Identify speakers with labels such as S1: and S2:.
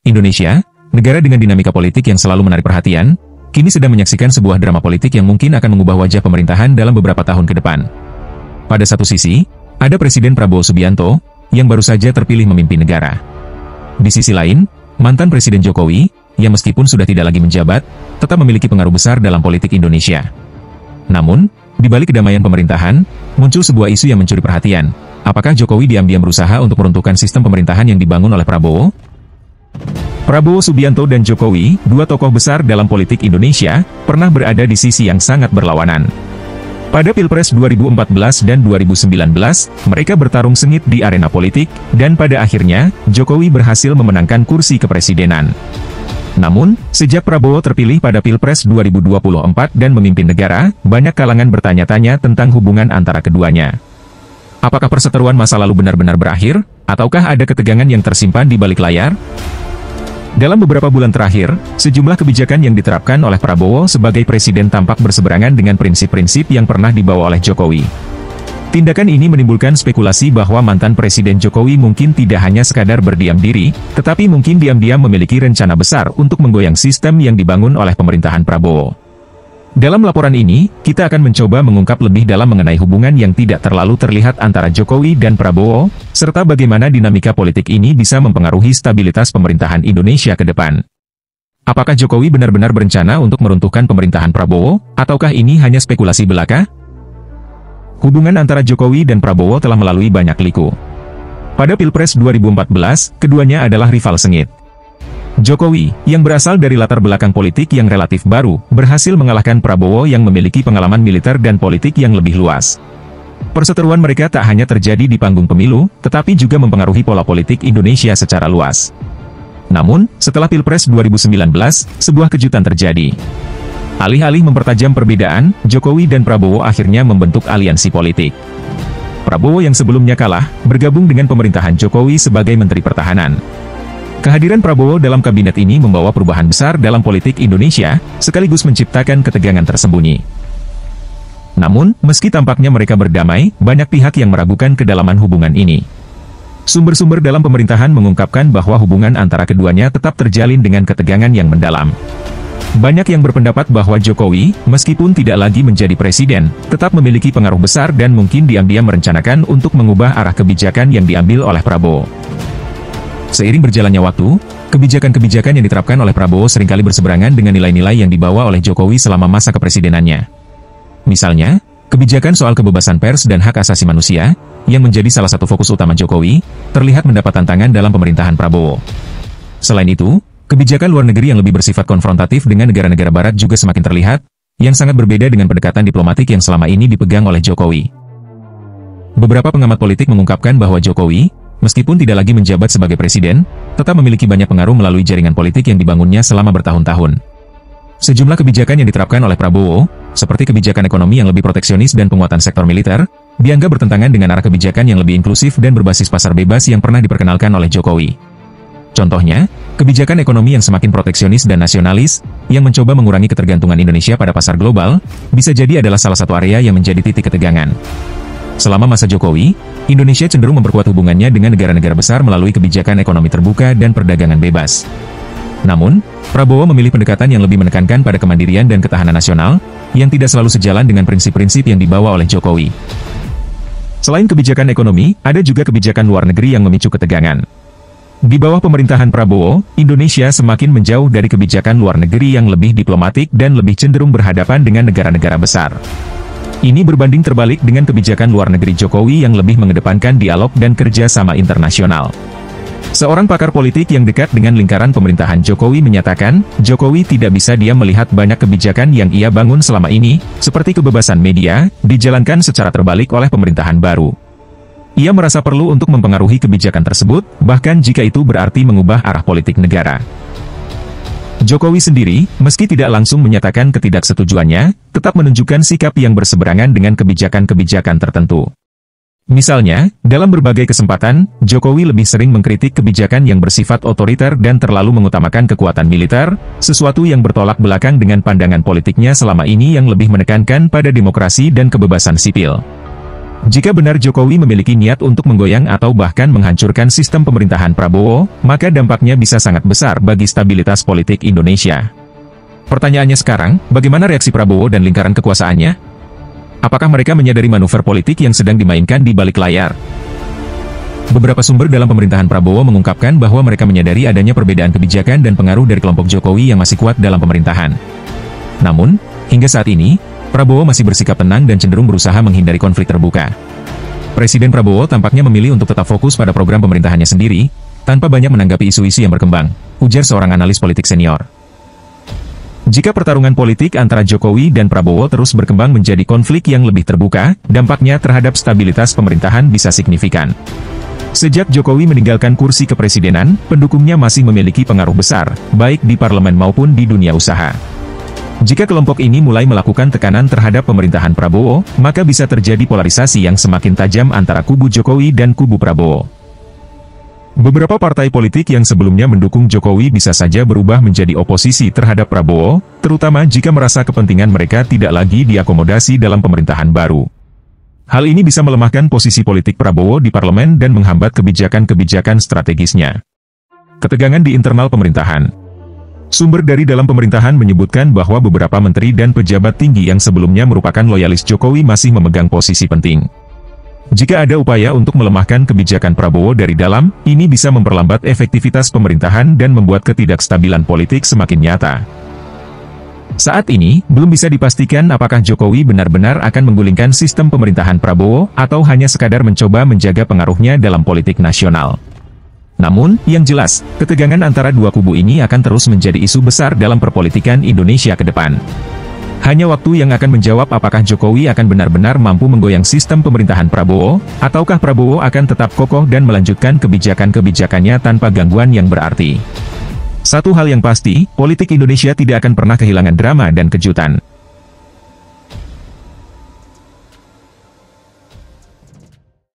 S1: Indonesia, negara dengan dinamika politik yang selalu menarik perhatian, kini sedang menyaksikan sebuah drama politik yang mungkin akan mengubah wajah pemerintahan dalam beberapa tahun ke depan. Pada satu sisi, ada Presiden Prabowo Subianto, yang baru saja terpilih memimpin negara. Di sisi lain, mantan Presiden Jokowi, yang meskipun sudah tidak lagi menjabat, tetap memiliki pengaruh besar dalam politik Indonesia. Namun, di balik kedamaian pemerintahan, muncul sebuah isu yang mencuri perhatian. Apakah Jokowi diam-diam berusaha untuk meruntuhkan sistem pemerintahan yang dibangun oleh Prabowo? Prabowo Subianto dan Jokowi, dua tokoh besar dalam politik Indonesia, pernah berada di sisi yang sangat berlawanan. Pada Pilpres 2014 dan 2019, mereka bertarung sengit di arena politik, dan pada akhirnya, Jokowi berhasil memenangkan kursi kepresidenan. Namun, sejak Prabowo terpilih pada Pilpres 2024 dan memimpin negara, banyak kalangan bertanya-tanya tentang hubungan antara keduanya. Apakah perseteruan masa lalu benar-benar berakhir, ataukah ada ketegangan yang tersimpan di balik layar? Dalam beberapa bulan terakhir, sejumlah kebijakan yang diterapkan oleh Prabowo sebagai presiden tampak berseberangan dengan prinsip-prinsip yang pernah dibawa oleh Jokowi. Tindakan ini menimbulkan spekulasi bahwa mantan Presiden Jokowi mungkin tidak hanya sekadar berdiam diri, tetapi mungkin diam-diam memiliki rencana besar untuk menggoyang sistem yang dibangun oleh pemerintahan Prabowo. Dalam laporan ini, kita akan mencoba mengungkap lebih dalam mengenai hubungan yang tidak terlalu terlihat antara Jokowi dan Prabowo, serta bagaimana dinamika politik ini bisa mempengaruhi stabilitas pemerintahan Indonesia ke depan. Apakah Jokowi benar-benar berencana untuk meruntuhkan pemerintahan Prabowo, ataukah ini hanya spekulasi belaka? Hubungan antara Jokowi dan Prabowo telah melalui banyak liku. Pada Pilpres 2014, keduanya adalah rival sengit. Jokowi, yang berasal dari latar belakang politik yang relatif baru, berhasil mengalahkan Prabowo yang memiliki pengalaman militer dan politik yang lebih luas. Perseteruan mereka tak hanya terjadi di panggung pemilu, tetapi juga mempengaruhi pola politik Indonesia secara luas. Namun, setelah Pilpres 2019, sebuah kejutan terjadi. Alih-alih mempertajam perbedaan, Jokowi dan Prabowo akhirnya membentuk aliansi politik. Prabowo yang sebelumnya kalah, bergabung dengan pemerintahan Jokowi sebagai Menteri Pertahanan. Kehadiran Prabowo dalam kabinet ini membawa perubahan besar dalam politik Indonesia, sekaligus menciptakan ketegangan tersembunyi. Namun, meski tampaknya mereka berdamai, banyak pihak yang meragukan kedalaman hubungan ini. Sumber-sumber dalam pemerintahan mengungkapkan bahwa hubungan antara keduanya tetap terjalin dengan ketegangan yang mendalam. Banyak yang berpendapat bahwa Jokowi, meskipun tidak lagi menjadi presiden, tetap memiliki pengaruh besar dan mungkin diam-diam merencanakan untuk mengubah arah kebijakan yang diambil oleh Prabowo. Seiring berjalannya waktu, kebijakan-kebijakan yang diterapkan oleh Prabowo seringkali berseberangan dengan nilai-nilai yang dibawa oleh Jokowi selama masa kepresidenannya. Misalnya, kebijakan soal kebebasan pers dan hak asasi manusia, yang menjadi salah satu fokus utama Jokowi, terlihat mendapat tantangan dalam pemerintahan Prabowo. Selain itu, kebijakan luar negeri yang lebih bersifat konfrontatif dengan negara-negara barat juga semakin terlihat, yang sangat berbeda dengan pendekatan diplomatik yang selama ini dipegang oleh Jokowi. Beberapa pengamat politik mengungkapkan bahwa Jokowi, meskipun tidak lagi menjabat sebagai presiden, tetap memiliki banyak pengaruh melalui jaringan politik yang dibangunnya selama bertahun-tahun. Sejumlah kebijakan yang diterapkan oleh Prabowo, seperti kebijakan ekonomi yang lebih proteksionis dan penguatan sektor militer, dianggap bertentangan dengan arah kebijakan yang lebih inklusif dan berbasis pasar bebas yang pernah diperkenalkan oleh Jokowi. Contohnya, kebijakan ekonomi yang semakin proteksionis dan nasionalis, yang mencoba mengurangi ketergantungan Indonesia pada pasar global, bisa jadi adalah salah satu area yang menjadi titik ketegangan. Selama masa Jokowi, Indonesia cenderung memperkuat hubungannya dengan negara-negara besar melalui kebijakan ekonomi terbuka dan perdagangan bebas. Namun, Prabowo memilih pendekatan yang lebih menekankan pada kemandirian dan ketahanan nasional, yang tidak selalu sejalan dengan prinsip-prinsip yang dibawa oleh Jokowi. Selain kebijakan ekonomi, ada juga kebijakan luar negeri yang memicu ketegangan. Di bawah pemerintahan Prabowo, Indonesia semakin menjauh dari kebijakan luar negeri yang lebih diplomatik dan lebih cenderung berhadapan dengan negara-negara besar. Ini berbanding terbalik dengan kebijakan luar negeri Jokowi yang lebih mengedepankan dialog dan kerja sama internasional. Seorang pakar politik yang dekat dengan lingkaran pemerintahan Jokowi menyatakan, Jokowi tidak bisa diam melihat banyak kebijakan yang ia bangun selama ini, seperti kebebasan media, dijalankan secara terbalik oleh pemerintahan baru. Ia merasa perlu untuk mempengaruhi kebijakan tersebut, bahkan jika itu berarti mengubah arah politik negara. Jokowi sendiri, meski tidak langsung menyatakan ketidaksetujuannya, tetap menunjukkan sikap yang berseberangan dengan kebijakan-kebijakan tertentu. Misalnya, dalam berbagai kesempatan, Jokowi lebih sering mengkritik kebijakan yang bersifat otoriter dan terlalu mengutamakan kekuatan militer, sesuatu yang bertolak belakang dengan pandangan politiknya selama ini yang lebih menekankan pada demokrasi dan kebebasan sipil. Jika benar Jokowi memiliki niat untuk menggoyang atau bahkan menghancurkan sistem pemerintahan Prabowo, maka dampaknya bisa sangat besar bagi stabilitas politik Indonesia. Pertanyaannya sekarang, bagaimana reaksi Prabowo dan lingkaran kekuasaannya? Apakah mereka menyadari manuver politik yang sedang dimainkan di balik layar? Beberapa sumber dalam pemerintahan Prabowo mengungkapkan bahwa mereka menyadari adanya perbedaan kebijakan dan pengaruh dari kelompok Jokowi yang masih kuat dalam pemerintahan. Namun, hingga saat ini, Prabowo masih bersikap tenang dan cenderung berusaha menghindari konflik terbuka. Presiden Prabowo tampaknya memilih untuk tetap fokus pada program pemerintahannya sendiri, tanpa banyak menanggapi isu-isu yang berkembang, ujar seorang analis politik senior. Jika pertarungan politik antara Jokowi dan Prabowo terus berkembang menjadi konflik yang lebih terbuka, dampaknya terhadap stabilitas pemerintahan bisa signifikan. Sejak Jokowi meninggalkan kursi kepresidenan, pendukungnya masih memiliki pengaruh besar, baik di parlemen maupun di dunia usaha. Jika kelompok ini mulai melakukan tekanan terhadap pemerintahan Prabowo, maka bisa terjadi polarisasi yang semakin tajam antara kubu Jokowi dan kubu Prabowo. Beberapa partai politik yang sebelumnya mendukung Jokowi bisa saja berubah menjadi oposisi terhadap Prabowo, terutama jika merasa kepentingan mereka tidak lagi diakomodasi dalam pemerintahan baru. Hal ini bisa melemahkan posisi politik Prabowo di parlemen dan menghambat kebijakan-kebijakan strategisnya. Ketegangan di internal pemerintahan. Sumber dari dalam pemerintahan menyebutkan bahwa beberapa menteri dan pejabat tinggi yang sebelumnya merupakan loyalis Jokowi masih memegang posisi penting. Jika ada upaya untuk melemahkan kebijakan Prabowo dari dalam, ini bisa memperlambat efektivitas pemerintahan dan membuat ketidakstabilan politik semakin nyata. Saat ini, belum bisa dipastikan apakah Jokowi benar-benar akan menggulingkan sistem pemerintahan Prabowo, atau hanya sekadar mencoba menjaga pengaruhnya dalam politik nasional. Namun, yang jelas, ketegangan antara dua kubu ini akan terus menjadi isu besar dalam perpolitikan Indonesia ke depan. Hanya waktu yang akan menjawab apakah Jokowi akan benar-benar mampu menggoyang sistem pemerintahan Prabowo, ataukah Prabowo akan tetap kokoh dan melanjutkan kebijakan-kebijakannya tanpa gangguan yang berarti. Satu hal yang pasti, politik Indonesia tidak akan pernah kehilangan drama dan kejutan.